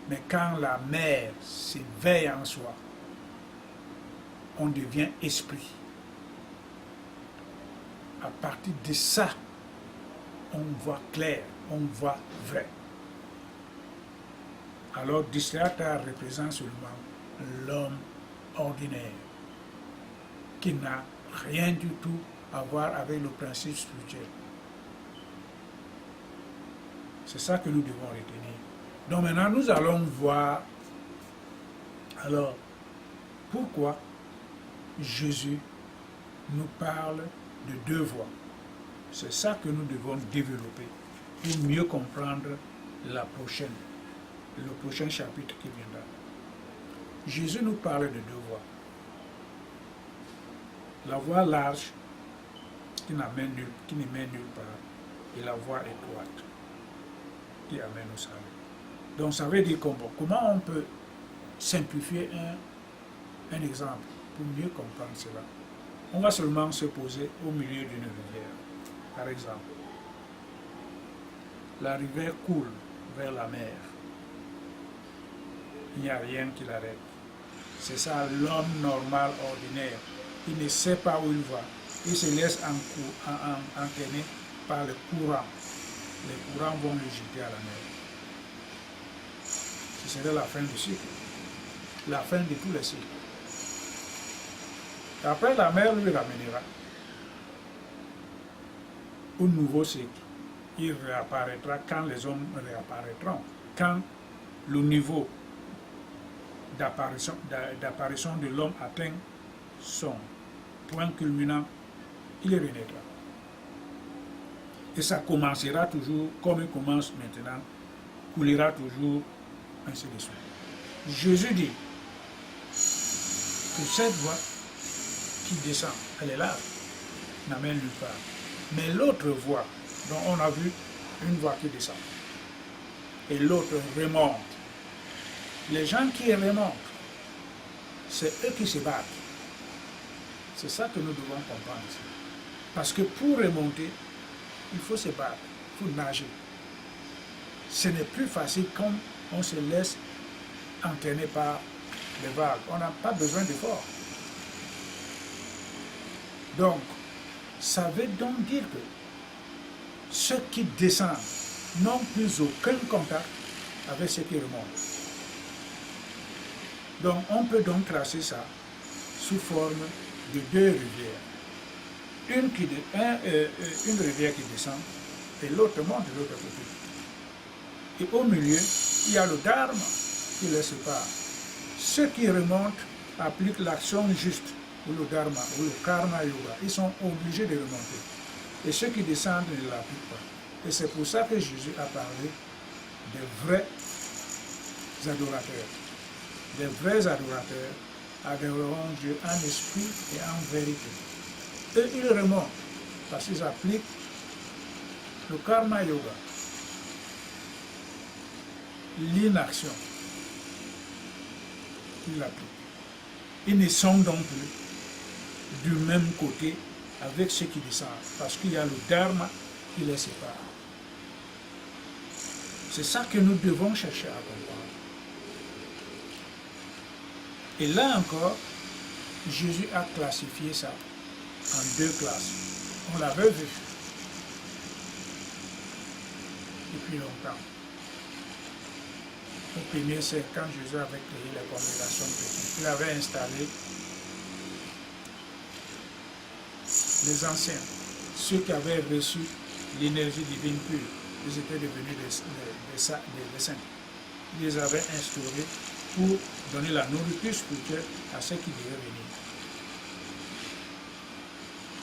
Mais quand la mère s'éveille en soi, on devient esprit. À partir de ça, on voit clair, on voit vrai. Alors, Distrayatra représente seulement l'homme ordinaire, qui n'a rien du tout à voir avec le principe spirituel. C'est ça que nous devons retenir. Donc maintenant, nous allons voir, alors, pourquoi Jésus nous parle de deux voies. C'est ça que nous devons développer pour mieux comprendre le prochain chapitre qui viendra. Jésus nous parle de deux voies. La voie large qui ne mène nulle part et la voie étroite qui amène au salut. Donc ça veut dire comment on peut simplifier un exemple pour mieux comprendre cela. On va seulement se poser au milieu d'une rivière. Par exemple, la rivière coule vers la mer. Il n'y a rien qui l'arrête. C'est ça l'homme normal, ordinaire. Il ne sait pas où il va. Il se laisse entraîner par le courant. Les courants vont le jeter à la mer. Ce serait la fin du cycle. La fin de tous les cycles. Après, la mer lui ramènera au nouveau cycle. Il réapparaîtra quand les hommes réapparaîtront. Quand le niveau d'apparition de l'homme atteint son point culminant, il renaîtra. Et ça commencera toujours comme il commence maintenant, coulera toujours, ainsi de suite. Jésus dit que cette voie qui descend, elle est là, n'amène nulle part. Mais l'autre voie, dont on a vu une voie qui descend, et l'autre remonte. Les gens qui remontent, c'est eux qui se battent. C'est ça que nous devons comprendre ici. Parce que pour remonter, il faut se battre, il faut nager. Ce n'est plus facile quand on se laisse entraîner par les vagues. On n'a pas besoin d'efforts. Donc, ça veut donc dire que ceux qui descendent n'ont plus aucun contact avec ceux qui remontent. Donc, on peut donc tracer ça sous forme de deux rivières. Une rivière qui descend et l'autre monte de l'autre côté. Et au milieu, il y a le dharma qui les sépare. Ceux qui remontent appliquent l'action juste, ou le dharma, ou le karma yoga. Ils sont obligés de remonter. Et ceux qui descendent ne l'appliquent pas. Et c'est pour ça que Jésus a parlé des vrais adorateurs. Les vrais adorateurs adoreront Dieu en esprit et en vérité. Eux, ils remontent parce qu'ils appliquent le karma yoga, l'inaction. Ils l'appliquent. Ils ne sont donc plus du même côté avec ceux qui descendent parce qu'il y a le dharma qui les sépare. C'est ça que nous devons chercher à comprendre. Et là encore, Jésus a classifié ça en deux classes. On l'avait vu depuis longtemps. Le premier, c'est quand Jésus avait créé la congrégation chrétienne. Il avait installé les anciens, ceux qui avaient reçu l'énergie divine pure. Ils étaient devenus des saints. Il les avait instaurés pour donner la nourriture spirituelle à ceux qui devaient venir.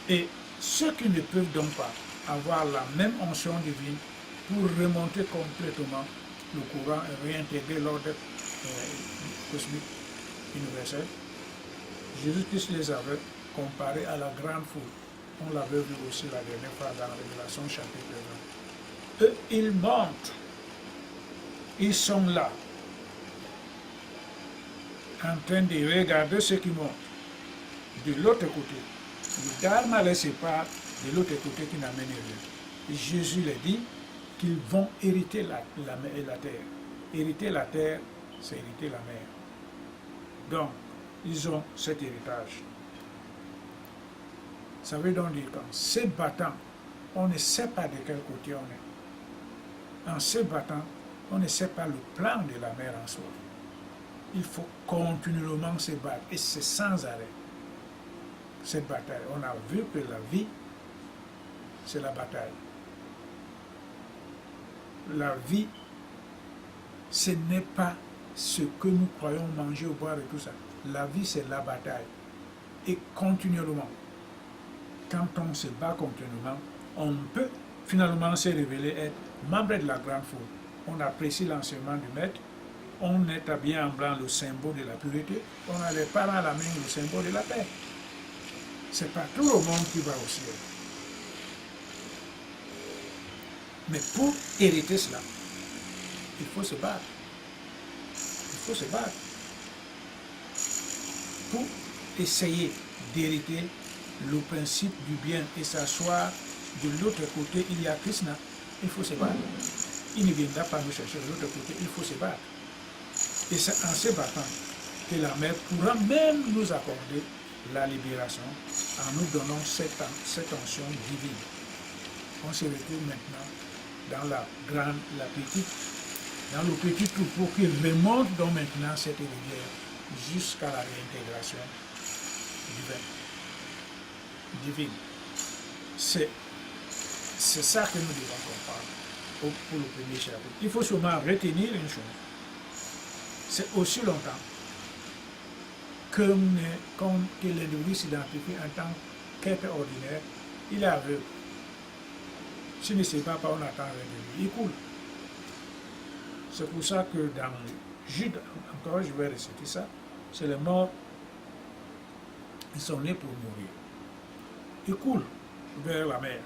Et ceux qui ne peuvent donc pas avoir la même onction divine pour remonter complètement le courant et réintégrer l'ordre cosmique universel, Jésus-Christ les avait comparés à la grande foule. On l'avait vu aussi la dernière fois dans la Révélation chapitre 20. Eux, ils montent, ils sont là, en train de regarder ceux qui montent. De l'autre côté, le Dharma les sépare de l'autre côté qui n'amène rien. Et Jésus les dit qu'ils vont hériter la terre. Hériter la terre, c'est hériter la mer. Donc, ils ont cet héritage. Ça veut donc dire qu'en se battant, on ne sait pas de quel côté on est. En se battant, on ne sait pas le plan de la mer en soi. Il faut continuellement se battre, et c'est sans arrêt. Cette bataille, on a vu que la vie, c'est la bataille. La vie, ce n'est pas ce que nous croyons manger ou boire et tout ça. La vie, c'est la bataille. Et continuellement, quand on se bat continuellement, on peut finalement se révéler être membre de la grande foule. On apprécie l'enseignement du maître, on est habillé en blanc, le symbole de la pureté, on a les parents à la main, le symbole de la paix. C'est pas tout le monde qui va au ciel. Mais pour hériter cela, il faut se battre. Il faut se battre. Pour essayer d'hériter le principe du bien et s'asseoir de l'autre côté, il y a Krishna, il faut se battre. Il ne viendra pas nous chercher de l'autre côté, il faut se battre. Et c'est en se battant que la mère pourra même nous accorder la libération en nous donnant cette onction divine. On se retrouve maintenant dans la petite, dans le petit troupeau qui remonte donc maintenant cette rivière jusqu'à la réintégration divine. C'est ça que nous devons comprendre pour le premier chapitre. Il faut seulement retenir une chose. C'est aussi longtemps que l'individu s'identifie en tant qu'être ordinaire, il est aveugle. S'il ne sait pas, on attend avec lui. Il coule. C'est pour ça que dans Jude, encore je vais réciter ça, c'est les morts, ils sont nés pour mourir. Ils coulent vers la mer.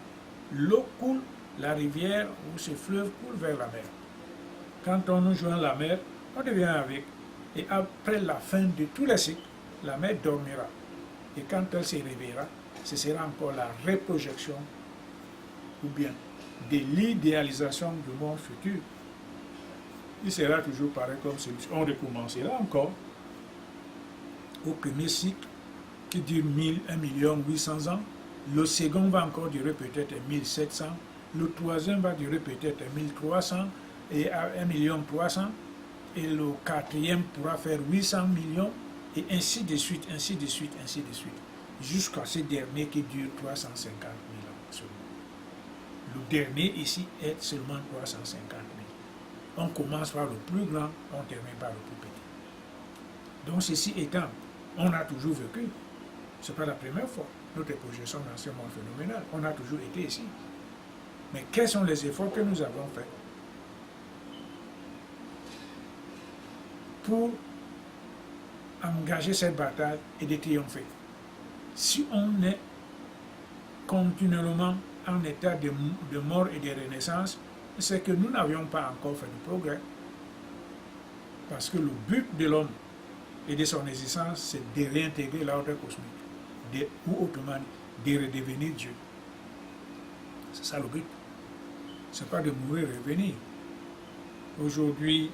L'eau coule, la rivière ou ce fleuve coule vers la mer. Quand on nous joint la mer, on devient avec. Et après la fin de tous les cycles, la mer dormira. Et quand elle se réveillera, ce sera encore la reprojection ou bien de l'idéalisation du monde futur. Il sera toujours pareil comme celui-ci. On recommencera encore au premier cycle qui dure 1 800 ans. Le second va encore durer peut-être 1700. Le troisième va durer peut-être 1300 et à 1 300 000. Et le quatrième pourra faire 800 millions. Et ainsi de suite, ainsi de suite, ainsi de suite. Jusqu'à ce dernier qui dure 350 000 ans seulement. Le dernier ici est seulement 350 000. On commence par le plus grand, on termine par le plus petit. Donc ceci étant, on a toujours vécu. Ce n'est pas la première fois. Notre projection dans ce monde phénoménal, on a toujours été ici. Mais quels sont les efforts que nous avons faits pour engager cette bataille et de triompher? Si on est continuellement en état de mort et de renaissance, c'est que nous n'avions pas encore fait de progrès. Parce que le but de l'homme et de son existence, c'est de réintégrer l'ordre cosmique, ou autrement, de redevenir Dieu. C'est ça le but. Ce n'est pas de mourir et revenir. Aujourd'hui,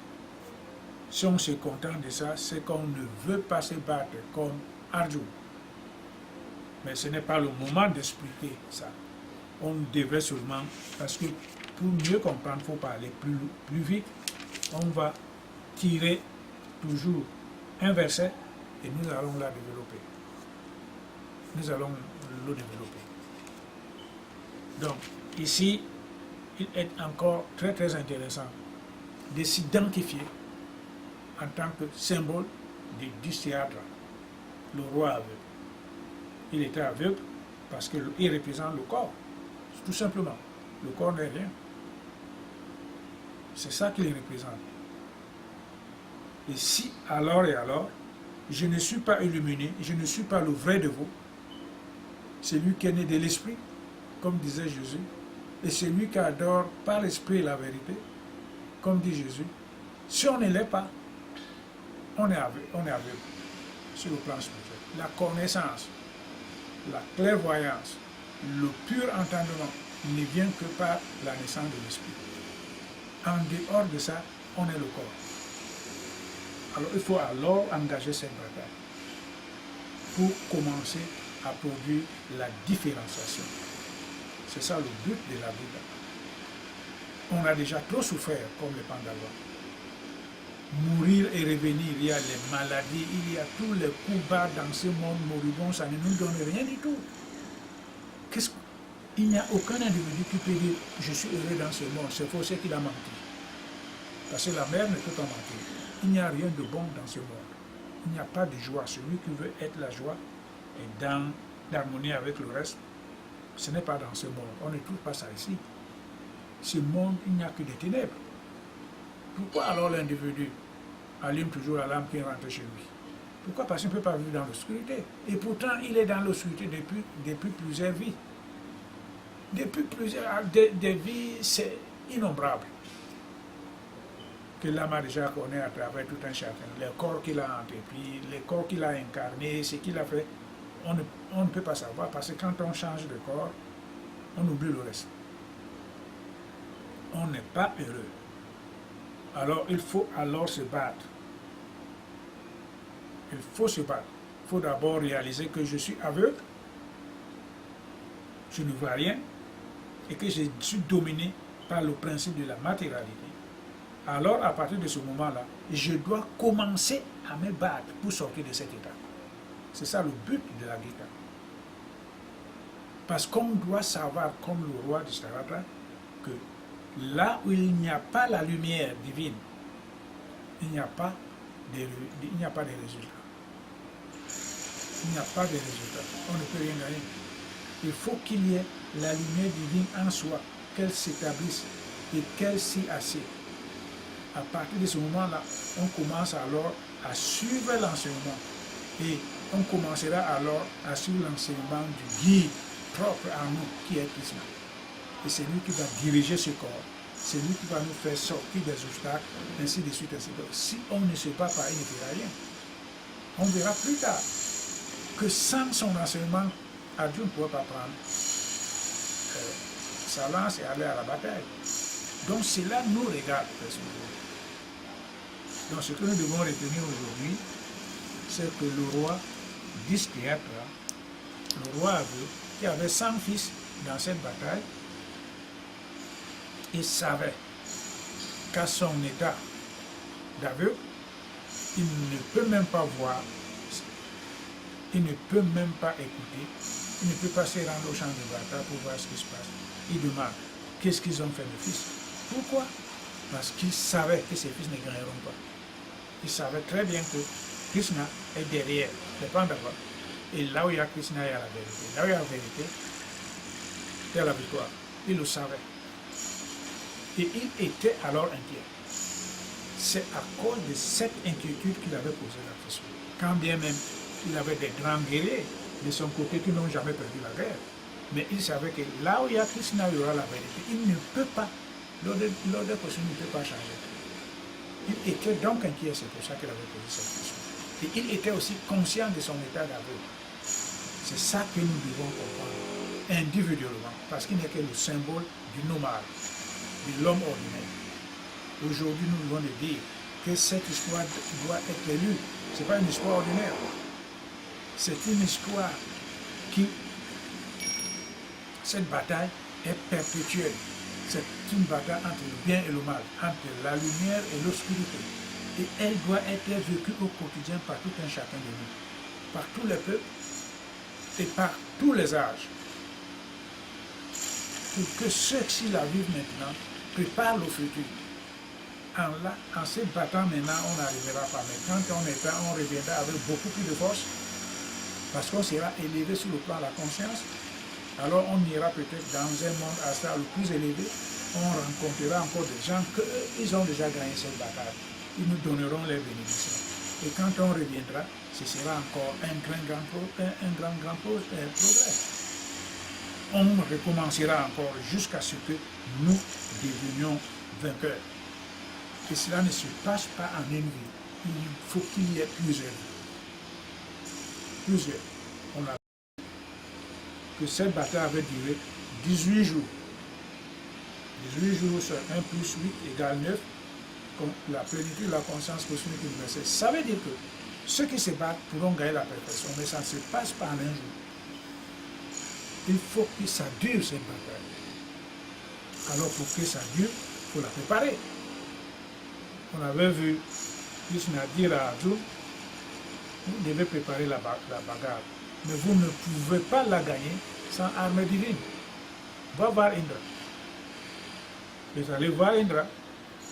si on se contente de ça, c'est qu'on ne veut pas se battre comme Arjuna. Mais ce n'est pas le moment d'expliquer ça. On devrait seulement, parce que pour mieux comprendre, il faut parler plus vite. On va tirer toujours un verset et nous allons la développer. Nous allons le développer. Donc, ici, il est encore très très intéressant de s'identifier en tant que symbole du théâtre, le roi aveugle. Il était aveugle, Parce qu'il représente le corps, tout simplement. Le corps n'est rien. C'est ça qu'il représente. Et si, alors et alors, je ne suis pas illuminé, je ne suis pas le vrai de vous, celui qui est né de l'esprit, comme disait Jésus, et celui qui adore par l'esprit la vérité, comme dit Jésus, si on ne l'est pas, on est aveugle sur le plan spirituel. La connaissance, la clairvoyance, le pur entendement ne vient que par la naissance de l'esprit. En dehors de ça, on est le corps. Alors il faut alors engager cette bataille pour commencer à produire la différenciation. C'est ça le but de la Bouddha. On a déjà trop souffert comme les Pandavas. Mourir et revenir, il y a les maladies, il y a tous les coups bas dans ce monde moribond, ça ne nous donne rien du tout. Il n'y a aucun individu qui peut dire « je suis heureux dans ce monde », c'est faux, c'est qu'il a menti. Parce que la mer ne peut pas mentir. Il n'y a rien de bon dans ce monde. Il n'y a pas de joie. Celui qui veut être la joie est dans l'harmonie avec le reste. Ce n'est pas dans ce monde. On ne trouve pas ça ici. Ce monde, il n'y a que des ténèbres. Pourquoi alors l'individu allume toujours la lampe qui rentre chez lui? Pourquoi? Parce qu'il ne peut pas vivre dans l'obscurité. Et pourtant, il est dans l'obscurité depuis plusieurs vies. Depuis plusieurs des vies, c'est innombrable. Que l'âme a déjà connu à travers tout un chacun. Les corps qu'il a entrepris, les corps qu'il a incarnés, ce qu'il a fait, on ne peut pas savoir. Parce que quand on change de corps, on oublie le reste. On n'est pas heureux. Alors il faut alors se battre. Il faut se battre. Il faut d'abord réaliser que je suis aveugle, je ne vois rien, et que je suis dominé par le principe de la matérialité. Alors à partir de ce moment-là, je dois commencer à me battre pour sortir de cet état. C'est ça le but de la Gita. Parce qu'on doit savoir, comme le roi de Staratra, que là où il n'y a pas la lumière divine, il n'y a pas de résultats. Il n'y a pas de résultats. On ne peut rien gagner. Il faut qu'il y ait la lumière divine en soi, qu'elle s'établisse et qu'elle s'y assied. À partir de ce moment-là, on commence alors à suivre l'enseignement. Et on commencera alors à suivre l'enseignement du guide propre à nous, qui est Krishna. Et c'est lui qui va diriger ce corps. C'est lui qui va nous faire sortir des obstacles, ainsi de suite, ainsi de suite. Si on ne se bat pas, il ne fera rien. On verra plus tard que sans son enseignement, Arjuna ne pourra pas prendre sa lance et aller à la bataille. Donc cela nous regarde personnellement. Donc ce que nous devons retenir aujourd'hui, c'est que le roi Dhritarashtra, le roi aveugle, qui avait 100 fils dans cette bataille, il savait qu'à son état d'aveugle, il ne peut même pas voir, il ne peut même pas écouter, il ne peut pas se rendre au champ de bataille pour voir ce qui se passe. Il demande, qu'est-ce qu'ils ont fait mes fils? Pourquoi? Parce qu'il savait que ses fils ne gagneront pas. Il savait très bien que Krishna est derrière les Pandavas. Et là où il y a Krishna, il y a la vérité. Là où il y a la vérité, il y a la victoire. Il le savait. Et il était alors inquiet. C'est à cause de cette inquiétude qu'il avait posé la question. Quand bien même il avait des grands guerriers de son côté qui n'ont jamais perdu la guerre. Mais il savait que là où il y a Krishna, il y aura la vérité. Il ne peut pas, l'ordre possible ne peut pas changer. Il était donc inquiet, c'est pour ça qu'il avait posé cette question. Et il était aussi conscient de son état d'aveugle. C'est ça que nous devons comprendre individuellement, parce qu'il n'est que le symbole du nomade, de l'homme ordinaire. Aujourd'hui, nous devons le dire que cette histoire doit être lue. Ce n'est pas une histoire ordinaire. C'est une histoire qui, cette bataille est perpétuelle. C'est une bataille entre le bien et le mal, entre la lumière et l'obscurité. Et elle doit être vécue au quotidien par tout un chacun de nous, par tous les peuples et par tous les âges. Pour que ceux qui la vivent maintenant préparent le futur. En se battant maintenant, on n'arrivera pas. Mais quand on reviendra avec beaucoup plus de force, parce qu'on sera élevé sur le plan de la conscience, Alors on ira peut-être dans un monde astral plus élevé, on rencontrera encore des gens qu'ils ont déjà gagné cette bataille. Ils nous donneront les bénédictions. Et quand on reviendra, ce sera encore un grand progrès. On recommencera encore jusqu'à ce que nous devenions vainqueurs. Et cela ne se passe pas en une vie. Il faut qu'il y ait plusieurs. On a vu que cette bataille avait duré 18 jours. 18 jours sur 1 plus 8 égale 9. Comme la plénitude de la conscience cosmique universelle. Ça veut dire que ceux qui se battent pourront gagner la perfection, mais ça ne se passe pas en un jour. Il faut que ça dure cette bataille. Alors pour que ça dure, il faut la préparer. On avait vu Krishna dire à Arjuna, vous devez préparer la bagarre, mais vous ne pouvez pas la gagner sans arme divine. Va voir Indra. Vous allez voir Indra.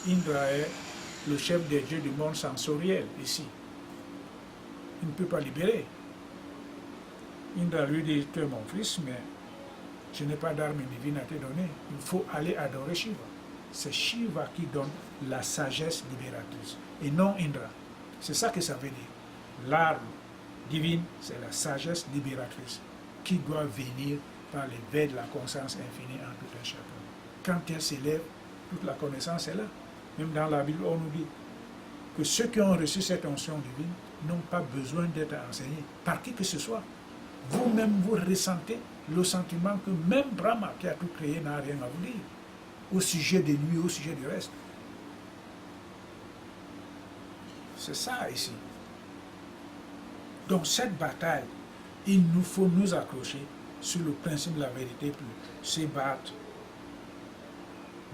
Indra est le chef des dieux du monde sensoriel ici. Il ne peut pas libérer. Indra lui dit, tu es mon fils, mais je n'ai pas d'arme divine à te donner. Il faut aller adorer Shiva. C'est Shiva qui donne la sagesse libératrice, et non Indra. C'est ça que ça veut dire. L'arme divine, c'est la sagesse libératrice, qui doit venir par l'éveil de la conscience infinie en tout un chacun. Quand elle s'élève, toute la connaissance est là. Même dans la Bible, on nous dit que ceux qui ont reçu cette onction divine n'ont pas besoin d'être enseignés par qui que ce soit. Vous-même, vous ressentez le sentiment que même Brahma, qui a tout créé, n'a rien à vous dire au sujet de lui, au sujet du reste. C'est ça ici. Donc cette bataille, il nous faut nous accrocher sur le principe de la vérité, pour se battre.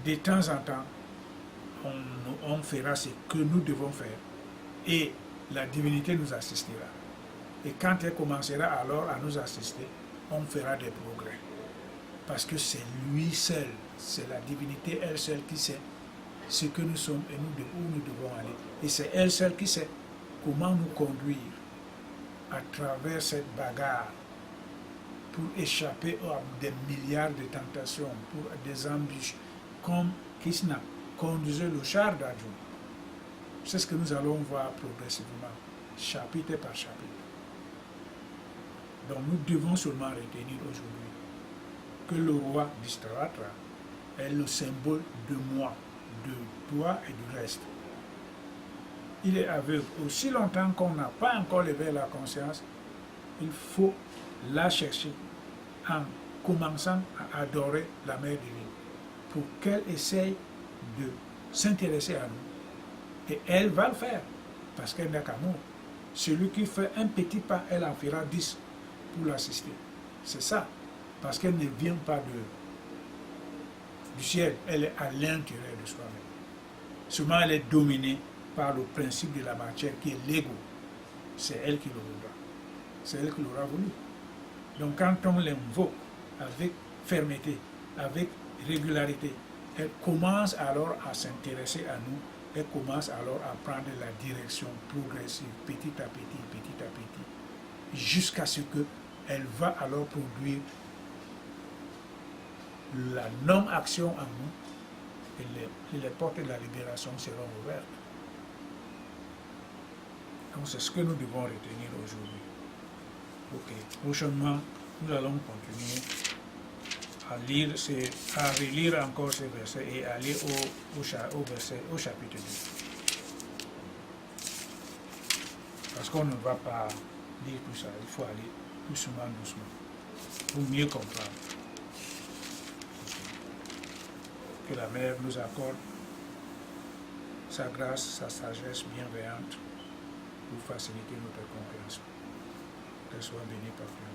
De temps en temps, on fera ce que nous devons faire et la divinité nous assistera. Et quand elle commencera alors à nous assister, on fera des progrès. Parce que c'est lui seul, c'est la divinité elle seule qui sait ce que nous sommes et où nous devons aller. Et c'est elle seule qui sait comment nous conduire à travers cette bagarre pour échapper à des milliards de tentations, pour des embûches, comme Krishna conduisait le char d'Arjuna. C'est ce que nous allons voir progressivement, chapitre par chapitre. Donc nous devons seulement retenir aujourd'hui que le roi d'Ishtaratra est le symbole de moi, de toi et du reste. Il est aveugle. Aussi longtemps qu'on n'a pas encore levé la conscience, il faut la chercher en commençant à adorer la Mère divine pour qu'elle essaye de s'intéresser à nous. Et elle va le faire parce qu'elle n'a qu'amour. Celui qui fait un petit pas, elle en fera 10 pour l'assister. C'est ça. Parce qu'elle ne vient pas du ciel, elle est à l'intérieur de soi-même. Seulement elle est dominée par le principe de la matière qui est l'ego. C'est elle qui le voudra. C'est elle qui l'aura voulu. Donc quand on l'invoque avec fermeté, avec régularité, elle commence alors à s'intéresser à nous, elle commence alors à prendre la direction progressive, petit à petit, jusqu'à ce qu'elle va alors produire la non-action en nous et les portes de la libération seront ouvertes. Donc c'est ce que nous devons retenir aujourd'hui. Ok, prochainement, nous allons continuer à relire encore ces versets et aller au chapitre 2. Parce qu'on ne va pas lire tout ça, il faut aller doucement, pour mieux comprendre. Que la Mère nous accorde sa grâce, sa sagesse bienveillante pour faciliter notre compréhension. Qu'elle soit bénie par Dieu.